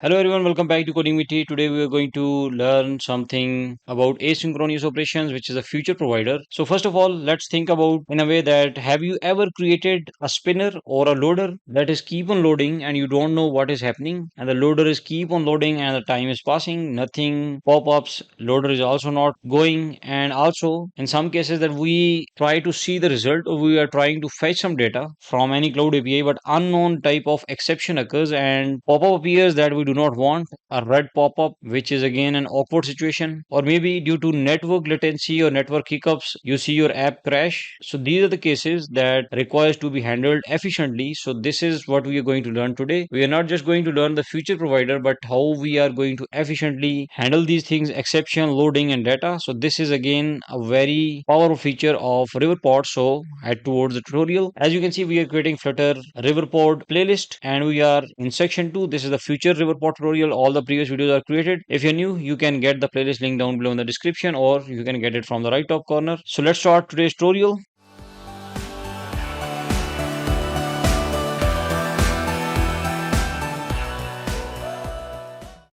Hello everyone, welcome back to Coding with T. Today we are going to learn something about asynchronous operations, which is a future provider. So first of all, let's think about in a way that have you ever created a spinner or a loader that is keep on loading and you don't know what is happening, and the loader is keep on loading and the time is passing, nothing pop-ups, loader is also not going, and also in some cases that we try to see the result or we are trying to fetch some data from any cloud API, but unknown type of exception occurs and pop-up appears that we do not want, a red pop-up, which is again an awkward situation, or maybe due to network latency or network hiccups you see your app crash. So these are the cases that requires to be handled efficiently. So this is what we are going to learn today. We are not just going to learn the future provider, but how we are going to efficiently handle these things, exception, loading, and data. So this is again a very powerful feature of Riverpod. So head towards the tutorial. As you can see, we are creating Flutter Riverpod playlist and we are in section 2. This is the future Riverpod tutorial. All the previous videos are created. If you're new, you can get the playlist link down below in the description, or you can get it from the right top corner. So let's start today's tutorial.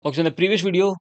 Okay, so in the previous video,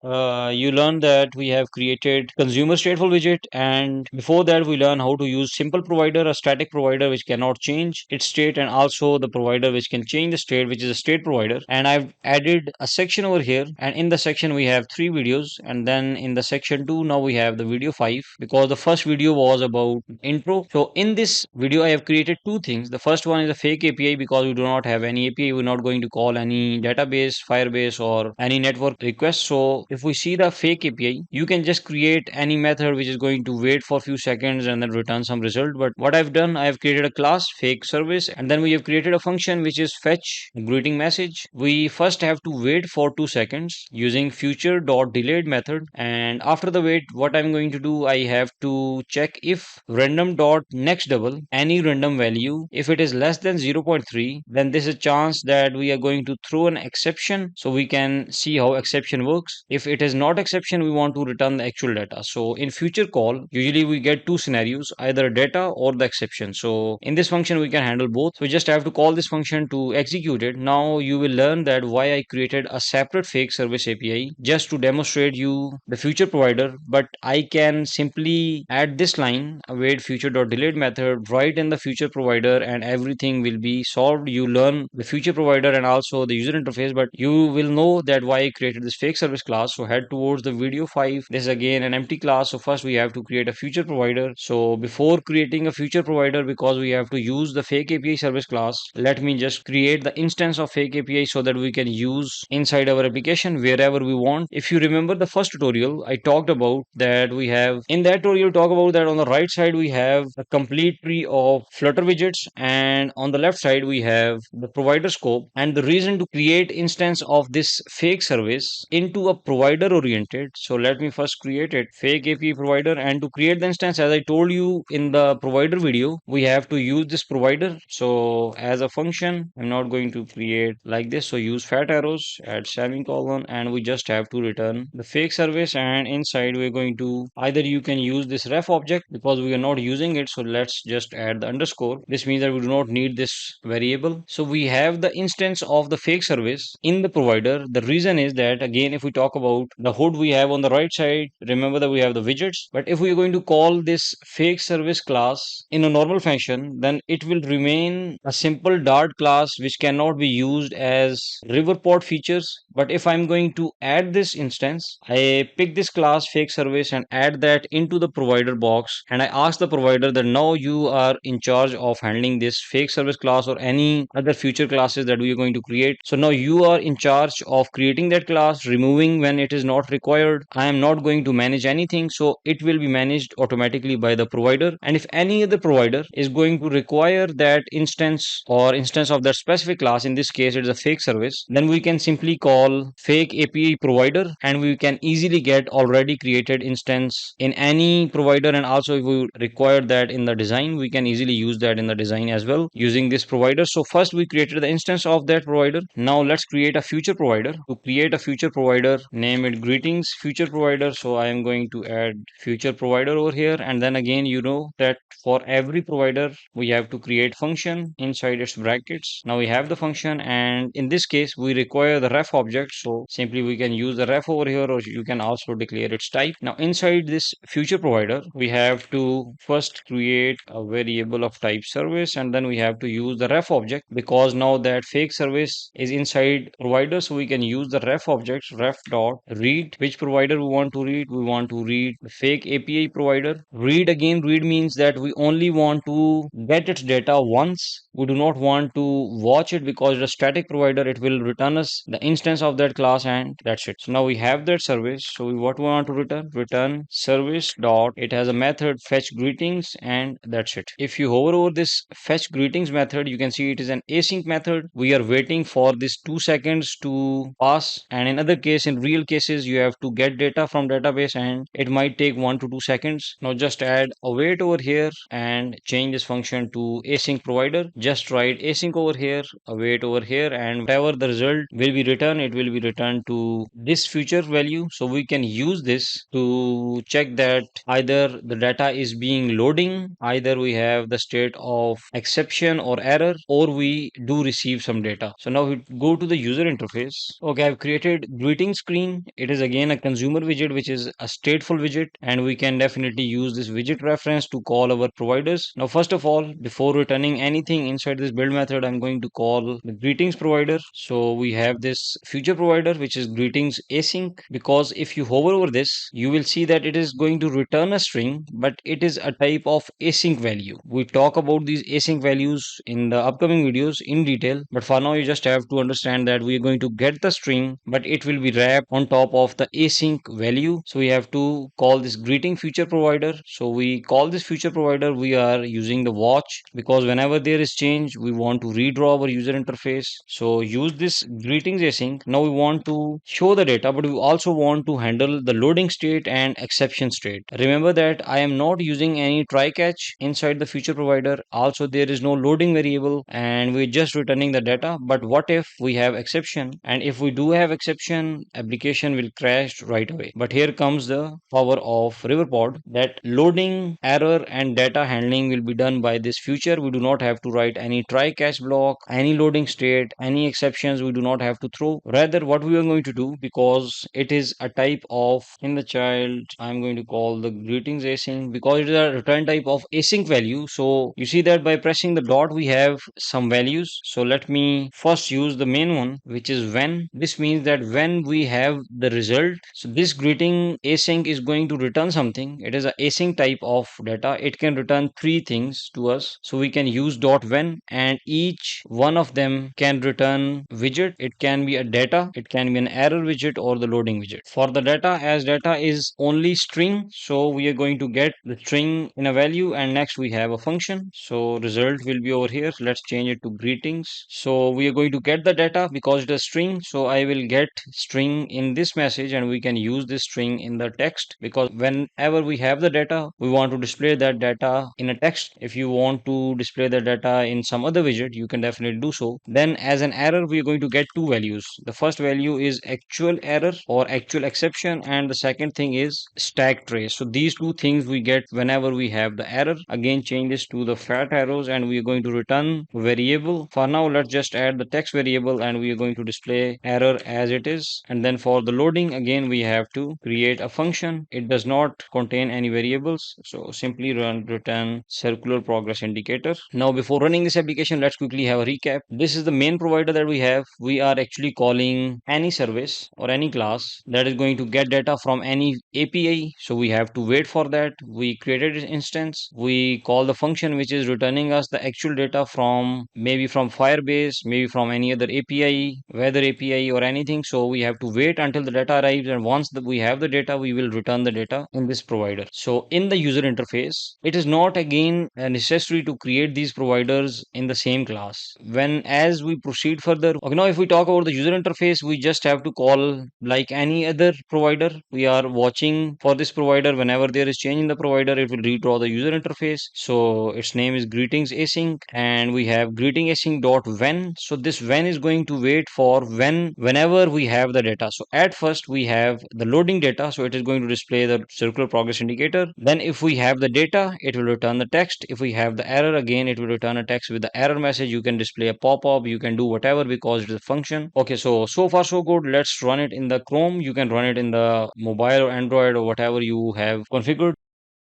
you learned that we have created consumer stateful widget, and before that, we learned how to use simple provider, a static provider which cannot change its state, and also the provider which can change the state, which is a state provider. And I've added a section over here, and in the section we have 3 videos, and then in the section 2, now we have the video 5 because the first video was about intro. So in this video, I have created two things. The first one is a fake API because we do not have any API. We're not going to call any database, Firebase, or any network request. So if we see the fake API, you can just create any method which is going to wait for a few seconds and then return some result. But what I've done, I have created a class FakeService, and then we have created a function which is fetch greeting message. We first have to wait for 2 seconds using future.delayed method, and after the wait, what I'm going to do, I have to check if random dot next double any random value. If it is less than 0.3, then there's a chance that we are going to throw an exception so we can see how exception works. If it is not exception, we want to return the actual data. So in future call, usually we get two scenarios, either data or the exception. So in this function, we can handle both. So we just have to call this function to execute it. Now you will learn that why I created a separate fake service API just to demonstrate you the future provider, but I can simply add this line await future.delayed method right in the future provider and everything will be solved. You learn the future provider and also the user interface, but you will know that why I created this fake service class. So head towards the video 5. This is again an empty class. So first we have to create a future provider. So before creating a future provider, because we have to use the fake API service class, let me just create the instance of fake API so that we can use inside our application wherever we want. If you remember the first tutorial, I talked about that we have in that tutorial talk about that on the right side we have a complete tree of Flutter widgets, and on the left side we have the provider scope. And the reason to create instance of this fake service into a provider oriented, so let me first create it fake API provider, and to create the instance, as I told you in the provider video, we have to use this provider. So as a function, I'm not going to create like this. So use fat arrows, add semicolon, and we just have to return the fake service. And inside we're going to either you can use this ref object because we are not using it. So let's just add the underscore. This means that we do not need this variable. So we have the instance of the fake service in the provider. The reason is that again, if we talk about the hood we have on the right side, remember that we have the widgets. But if we are going to call this fake service class in a normal fashion, then it will remain a simple Dart class which cannot be used as Riverpod features. But if I'm going to add this instance, I pick this class fake service and add that into the provider box, and I ask the provider that now you are in charge of handling this fake service class or any other future classes that we are going to create. So now you are in charge of creating that class, removing when it is not required. I am not going to manage anything, so it will be managed automatically by the provider. And if any other provider is going to require that instance or instance of that specific class, in this case it is a fake service, then we can simply call fake API provider and we can easily get already created instance in any provider. And also if we require that in the design, we can easily use that in the design as well using this provider. So first we created the instance of that provider. Now let's create a future provider. To create a future provider, name it greetings future provider. So I am going to add future provider over here. And then again, you know that for every provider, we have to create function inside its brackets. Now we have the function, and in this case, we require the ref object. So simply we can use the ref over here, or you can also declare its type. Now inside this future provider, we have to first create a variable of type service, and then we have to use the ref object, because now that fake service is inside provider, so we can use the ref object, ref dot read which provider we want to read. We want to read the fake API provider. Read, again, read means that we only want to get its data once. We do not want to watch it, because the static provider, it will return us the instance of that class, and that's it. So now we have that service. So what we want to return service dot, it has a method fetch greetings, and that's it. If you hover over this fetch greetings method, you can see it is an async method. We are waiting for this 2 seconds to pass, and in other case, in real cases, you have to get data from database, and it might take 1 to 2 seconds. Now just add await over here and change this function to async provider. Just write async over here, await over here, and whatever the result will be returned, it will be returned to this future value. So we can use this to check that either the data is being loading, either we have the state of exception or error, or we do receive some data. So now we go to the user interface. Okay, I've created greeting screen. It is again a consumer widget, which is a stateful widget, and we can definitely use this widget reference to call our providers. Now first of all, before returning anything inside this build method, I'm going to call the greetings provider. So we have this future provider, which is greetings async, because if you hover over this, you will see that it is going to return a string, but it is a type of async value. We talk about these async values in the upcoming videos in detail, but for now you just have to understand that we are going to get the string, but it will be wrapped on top of the async value. So we have to call this greeting future provider. So we call this future provider, we are using the watch, because whenever there is change, we want to redraw our user interface. So use this greetings async. Now we want to show the data, but we also want to handle the loading state and exception state. Remember that I am not using any try catch inside the future provider. Also, there is no loading variable, and we're just returning the data. But what if we have exception? And if we do have exception, application will crash right away. But here comes the power of Riverpod, that loading, error, and data handling will be done by this future. We do not have to write any try catch block, any loading state, any exceptions we do not have to throw. Rather, what we are going to do, because it is a type of, in the child, I'm going to call the greetings async, because it is a return type of async value. So you see that by pressing the dot, we have some values. So let me first use the main one, which is when. This means that when we have the result, so this greeting async is going to return something. It is a async type of data. It can return three things to us. So we can use dot when, and each one of them can return widget. It can be a data, it can be an error widget, or the loading widget. For the data, as data is only string, so we are going to get the string in a value, and next we have a function. So result will be over here. Let's change it to greetings. So we are going to get the data because it is string. So I will get string in this message, and we can use this string in the text, because whenever we have the data, we want to display that data in a text. If you want to display the data in some other widget, you can definitely do so. Then as an error, we are going to get two values. The first value is actual error or actual exception, and the second thing is stack trace. So these two things we get whenever we have the error. Again, change this to the fat arrows, and we are going to return variable. For now, let's just add the text variable, and we are going to display error as it is. And then for the loading, again, we have to create a function. It does not contain any variables, so simply return circular progress indicator. Now before running this application, let's quickly have a recap. This is the main provider that we have. We are actually calling any service or any class that is going to get data from any API. So we have to wait for that. We created an instance. We call the function which is returning us the actual data from maybe from Firebase, maybe from any other API, weather API or anything. So we have to wait until the data arrives, and once we have the data, we will return the data in this provider. So in the user interface, it is not again necessary to create these providers providers in the same class. When as we proceed further, okay, now if we talk about the user interface, we just have to call like any other provider. We are watching for this provider. Whenever there is change in the provider, it will redraw the user interface. So its name is greetings async, and we have greeting async dot when. So this when is going to wait for whenever we have the data. So at first we have the loading data, so it is going to display the circular progress indicator. Then if we have the data, it will return the text. If we have the error, again it will return a text with the error message. You can display a pop-up, you can do whatever because it is a function. Okay, so far so good. Let's run it in the Chrome. You can run it in the mobile or Android or whatever you have configured.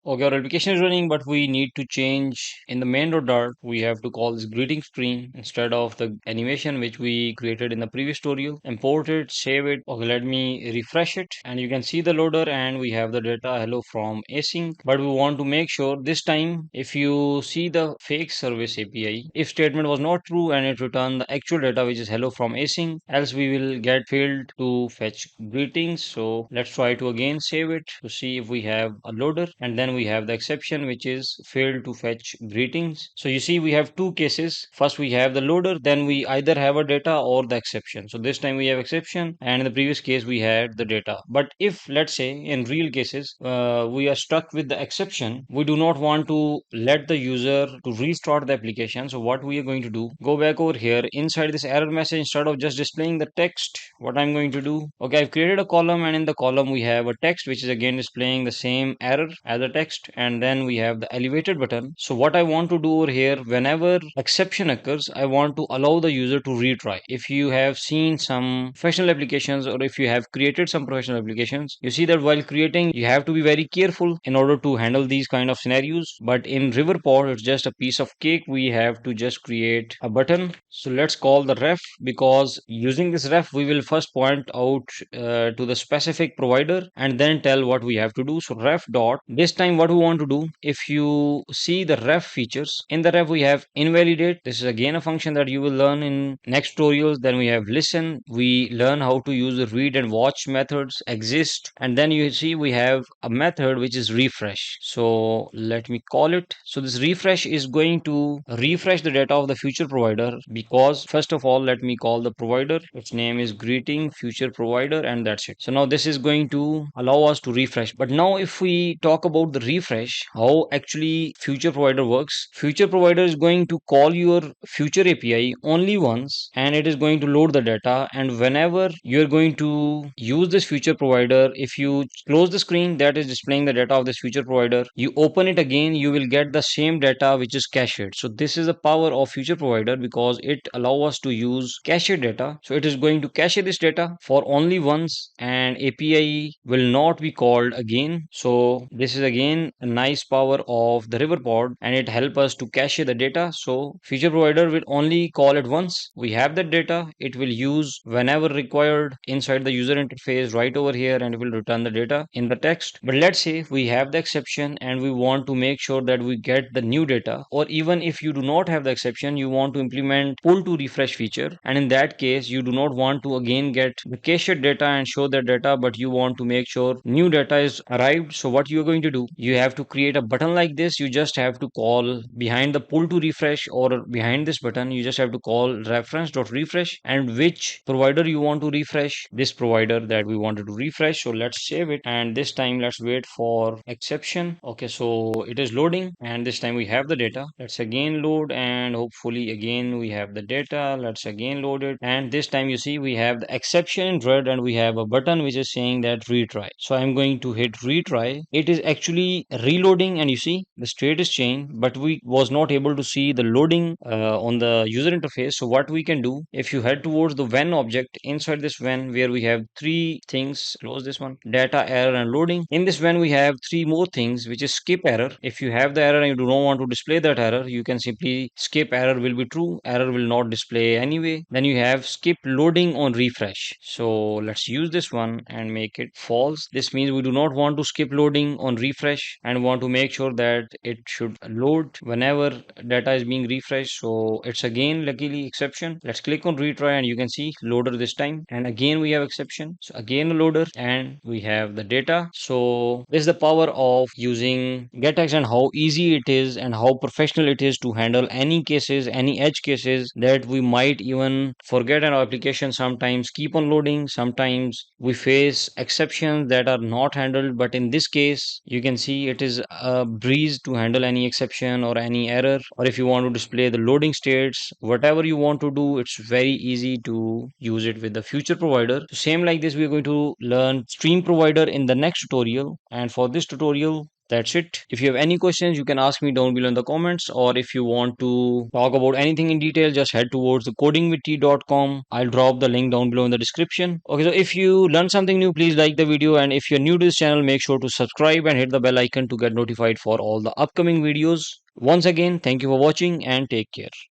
Okay, our application is running, but we need to change in the main.dart. We have to call this greeting screen instead of the animation which we created in the previous tutorial. Import it, save it. Okay, let me refresh it, and you can see the loader, and we have the data hello from async. But we want to make sure this time, if you see the fake service API, if statement was not true and it returned the actual data which is hello from async, else we will get failed to fetch greetings. So let's try to again save it to see if we have a loader, and then we have the exception which is failed to fetch greetings. So you see we have two cases. First we have the loader, then we either have a data or the exception. So this time we have exception, and in the previous case we had the data. But if let's say in real cases we are stuck with the exception, we do not want to let the user to restart the application. So what we are going to do, go back over here inside this error message. Instead of just displaying the text, what I'm going to do, okay, I've created a column, and in the column we have a text which is again displaying the same error as a text, and then we have the elevated button. So what I want to do over here, whenever exception occurs, I want to allow the user to retry. If you have seen some professional applications, or if you have created some professional applications, you see that while creating you have to be very careful in order to handle these kind of scenarios. But in Riverpod it's just a piece of cake. We have to just create a button. So let's call the ref, because using this ref we will first point out to the specific provider and then tell what we have to do. So ref dot, this time what we want to do, if you see the ref features, in the ref we have invalidate. This is again a function that you will learn in next tutorials. Then we have listen, we learn how to use the read and watch methods exist, and then you see we have a method which is refresh. So let me call it. So this refresh is going to refresh the data of the future provider, because first of all let me call the provider, its name is greeting future provider, and that's it. So now this is going to allow us to refresh. But now if we talk about the refresh, how actually future provider works, future provider is going to call your future API only once, and it is going to load the data. And whenever you're going to use this future provider, if you close the screen that is displaying the data of this future provider, you open it again, you will get the same data which is cached. So this is the power of future provider, because it allow us to use cached data. So it is going to cache this data for only once, and API will not be called again. So this is again a nice power of the Riverpod, and it help us to cache the data. So future provider will only call it once. We have that data, it will use whenever required inside the user interface right over here, and it will return the data in the text. But let's say we have the exception and we want to make sure that we get the new data, or even if you do not have the exception, you want to implement pull to refresh feature, and in that case you do not want to again get the cached data and show that data, but you want to make sure new data is arrived. So what you are going to do, you have to create a button like this. You just have to call behind the pull to refresh, or behind this button you just have to call reference.refresh, and which provider you want to refresh, this provider that we wanted to refresh. So let's save it, and this time let's wait for exception. Okay, so it is loading, and this time we have the data. Let's again load, and hopefully again we have the data. Let's again load it, and this time you see we have the exception in red, and we have a button which is saying that retry. So I'm going to hit retry. It is actually reloading, and you see the state is changed, but we was not able to see the loading on the user interface. So what we can do, if you head towards the when object, inside this when where we have three things, close this one, data, error, and loading. In this when we have three more things, which is skip error. If you have the error and you do not want to display that error, you can simply skip error will be true, error will not display anyway. Then you have skip loading on refresh. So let's use this one and make it false. This means we do not want to skip loading on refresh. refresh and want to make sure that it should load whenever data is being refreshed. So it's again luckily exception. Let's click on retry and you can see loader this time, and again we have exception. So again a loader, and we have the data. So this is the power of using getx and how easy it is and how professional it is to handle any cases, any edge cases that we might even forget an application, sometimes keep on loading, sometimes we face exceptions that are not handled. But in this case you can see it is a breeze to handle any exception or any error, or if you want to display the loading states, whatever you want to do, it's very easy to use it with the future provider. So same like this, we're going to learn stream provider in the next tutorial, and for this tutorial that's it. If you have any questions, you can ask me down below in the comments, or if you want to talk about anything in detail, just head towards the codingwitht.com. I'll drop the link down below in the description. Okay, so if you learned something new, please like the video, and if you're new to this channel, make sure to subscribe and hit the bell icon to get notified for all the upcoming videos. Once again, thank you for watching and take care.